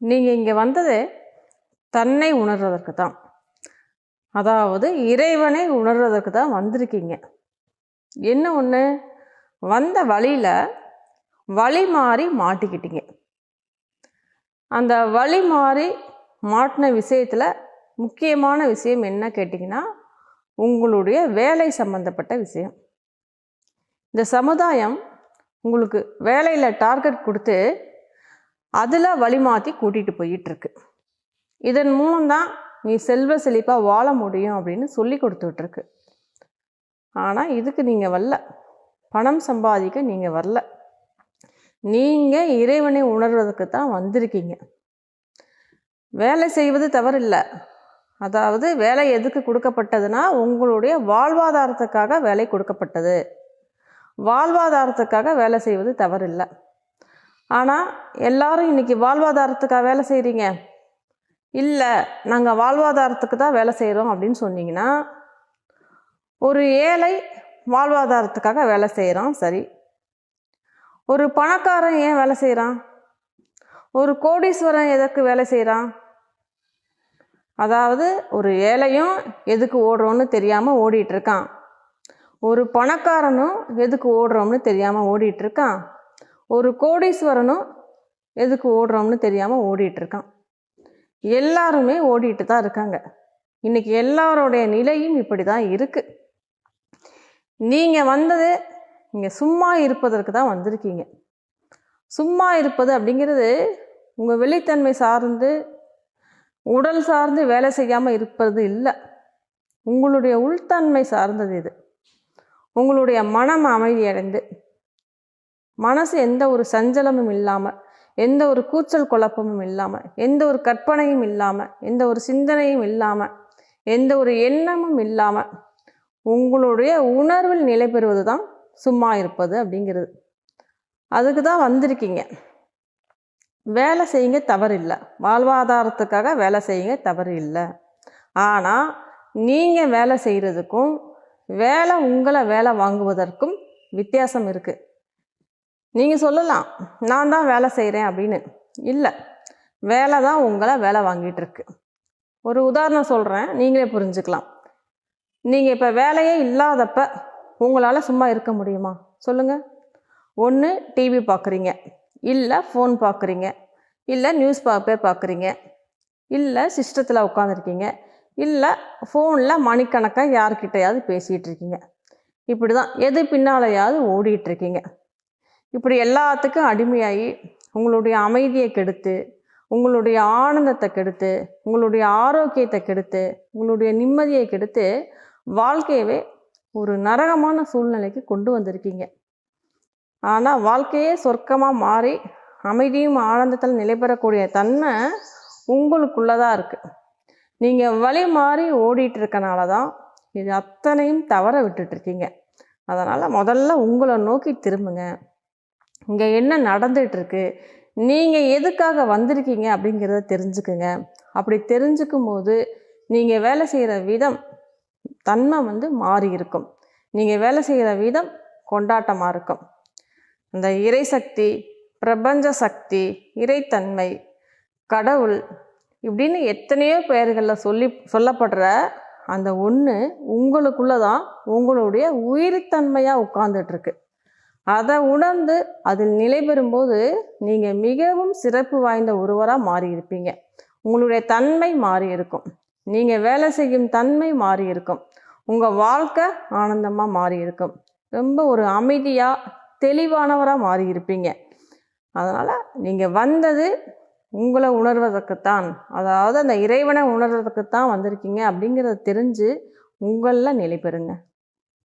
நீங்கள் இங்கே வந்தது தன்னை உணர்வதற்கு தான். அதாவது இறைவனை உணர்வதற்கு தான் வந்திருக்கீங்க. என்ன ஒன்று, வந்த வழியில் வழி மாறி மாட்டிக்கிட்டீங்க. அந்த வழி மாறி மாட்டின விஷயத்தில் முக்கியமான விஷயம் என்ன கேட்டிங்கன்னா, உங்களுடைய வேலை சம்பந்தப்பட்ட விஷயம். இந்த சமுதாயம் உங்களுக்கு வேலையில் டார்கெட் கொடுத்து அதில் வழி மாற்றி கூட்டிகிட்டு போயிட்டுருக்கு. இதன் மூலம்தான் நீ செல்வ செழிப்பாக வாழ முடியும் அப்படின்னு சொல்லி கொடுத்துட்ருக்கு. ஆனால் இதுக்கு நீங்கள் வரல, பணம் சம்பாதிக்க நீங்கள் வரல. நீங்கள் இறைவனை உணர்வதற்கு தான் வந்திருக்கீங்க. வேலை செய்வது தவறில்லை. அதாவது வேலை எதுக்கு கொடுக்கப்பட்டதுன்னா, உங்களுடைய வாழ்வாதாரத்துக்காக வேலை கொடுக்கப்பட்டது. வாழ்வாதாரத்துக்காக வேலை செய்வது தவறில்லை. ஆனால் எல்லாரும் இன்றைக்கி வாழ்வாதாரத்துக்காக வேலை செய்கிறீங்க. இல்லை, நாங்கள் வாழ்வாதாரத்துக்கு தான் வேலை செய்கிறோம் அப்படின்னு சொன்னீங்கன்னா, ஒரு ஏழை வாழ்வாதாரத்துக்காக வேலை செய்கிறான், சரி. ஒரு பணக்காரன் ஏன் வேலை செய்கிறான்? ஒரு கோடீஸ்வரன் எதற்கு வேலை செய்கிறான்? அதாவது ஒரு ஏழையும் எதுக்கு ஓடுறோன்னு தெரியாமல் ஓடிட்டுருக்கான், ஒரு பணக்காரனும் எதுக்கு ஓடுறோம்னு தெரியாமல் ஓடிட்டுருக்கான், ஒரு கோடீஸ்வரனும் எதுக்கு ஓடுறோம்னு தெரியாமல் ஓடிட்டுருக்கான். எல்லாருமே ஓடிட்டு தான் இருக்காங்க. இன்றைக்கி எல்லாரோடைய நிலையும் இப்படி தான் இருக்குது. நீங்கள் வந்தது இங்கே சும்மா இருப்பதற்கு தான் வந்திருக்கீங்க. சும்மா இருப்பது அப்படிங்கிறது உங்கள் வெளித்தன்மை சார்ந்து உடல் சார்ந்து வேலை செய்யாமல் இருப்பது இல்லை. உங்களுடைய உள்தன்மை சார்ந்தது இது. உங்களுடைய மனம் அமைதியடைந்து, மனசு எந்த ஒரு சஞ்சலமும் இல்லாமல், எந்த ஒரு கூச்சல் குழப்பமும் இல்லாமல், எந்த ஒரு கற்பனையும் இல்லாமல், எந்த ஒரு சிந்தனையும் இல்லாமல், எந்த ஒரு எண்ணமும் இல்லாமல் உங்களுடைய உணர்வில் நிலை பெறுவது தான் சும்மா இருப்பது அப்படிங்கிறது. அதுக்கு தான் வந்திருக்கீங்க. வேலை செய்யுங்க, தவறு இல்லை. வாழ்வாதாரத்துக்காக வேலை செய்யுங்க, தவறு இல்லை. ஆனால் நீங்கள் வேலை செய்கிறதுக்கும் வேலை உங்களை வேலை வாங்குவதற்கும் வித்தியாசம் இருக்குது. நீங்கள் சொல்லலாம், நான் தான் வேலை செய்கிறேன் அப்படின்னு. இல்லை, வேலை தான் உங்களை வேலை வாங்கிட்டு இருக்கு. ஒரு உதாரணம் சொல்கிறேன், நீங்களே புரிஞ்சுக்கலாம். நீங்கள் இப்போ வேலையே இல்லாதப்ப உங்களால் சும்மா இருக்க முடியுமா சொல்லுங்கள்? ஒன்று டிவி பார்க்குறீங்க, இல்லை ஃபோன் பார்க்குறீங்க, இல்லை நியூஸ் பேப்பர் பார்க்குறீங்க, இல்லை சிஸ்டத்தில் உட்காந்துருக்கீங்க, இல்லை ஃபோனில் மணிக்கணக்காக யார்கிட்டையாவது பேசிகிட்டு இருக்கீங்க. இப்படி தான் எது பின்னாலையாவது ஓடிட்டுருக்கீங்க. இப்படி எல்லாத்துக்கும் அடிமையாகி உங்களுடைய அமைதியை கெடுத்து, உங்களுடைய ஆனந்தத்தை கெடுத்து, உங்களுடைய ஆரோக்கியத்தை கெடுத்து, உங்களுடைய நிம்மதியை கெடுத்து வாழ்க்கையவே ஒரு நரகமான சூழ்நிலைக்கு கொண்டு வந்திருக்கீங்க. ஆனால் வாழ்க்கையே சொர்க்கமாக மாறி அமைதியும் ஆனந்தத்தில் நிலை பெறக்கூடிய தன்மை உங்களுக்குள்ளதாக இருக்குது. நீங்கள் வழி மாறி ஓடிட்டு இருக்கனால தான் இது அத்தனையும் தவற விட்டுட்ருக்கீங்க. அதனால் முதல்ல உங்களை நோக்கி திரும்புங்க. இங்கே என்ன நடந்துகிட்ருக்கு, நீங்கள் எதுக்காக வந்திருக்கீங்க அப்படிங்கிறத தெரிஞ்சுக்குங்க. அப்படி தெரிஞ்சுக்கும் போது நீங்கள் வேலை செய்கிற விதம் தன்மை மாறி இருக்கும். நீங்கள் வேலை செய்கிற விதம் கொண்டாட்டமாக இருக்கும். அந்த இறைசக்தி, பிரபஞ்ச சக்தி, இறைத்தன்மை, கடவுள் இப்படின்னு எத்தனையோ பெயர்களில் சொல்லப்படுற அந்த ஒன்று உங்களுக்குள்ளே தான் உங்களுடைய உயிர்த்தன்மையாக உட்கார்ந்துட்டுருக்கு. அதை உணர்ந்து அதில் நிலை பெறும்போது நீங்கள் மிகவும் சிறப்பு வாய்ந்த ஒருவராக மாறி இருப்பீங்க. உங்களுடைய தன்மை மாறி இருக்கும். நீங்கள் வேலை செய்யும் தன்மை மாறி இருக்கும். உங்கள் வாழ்க்கை ஆனந்தமாக மாறி இருக்கும். ரொம்ப ஒரு அமைதியாக தெளிவானவராக மாறி இருப்பீங்க. அதனால் நீங்கள் வந்தது உங்களை உணர்வதற்குத்தான், அதாவது அந்த இறைவனை உணர்வதற்குத்தான் வந்திருக்கீங்க அப்படிங்கிறத தெரிஞ்சு உங்களில் நிலை பெறுங்க.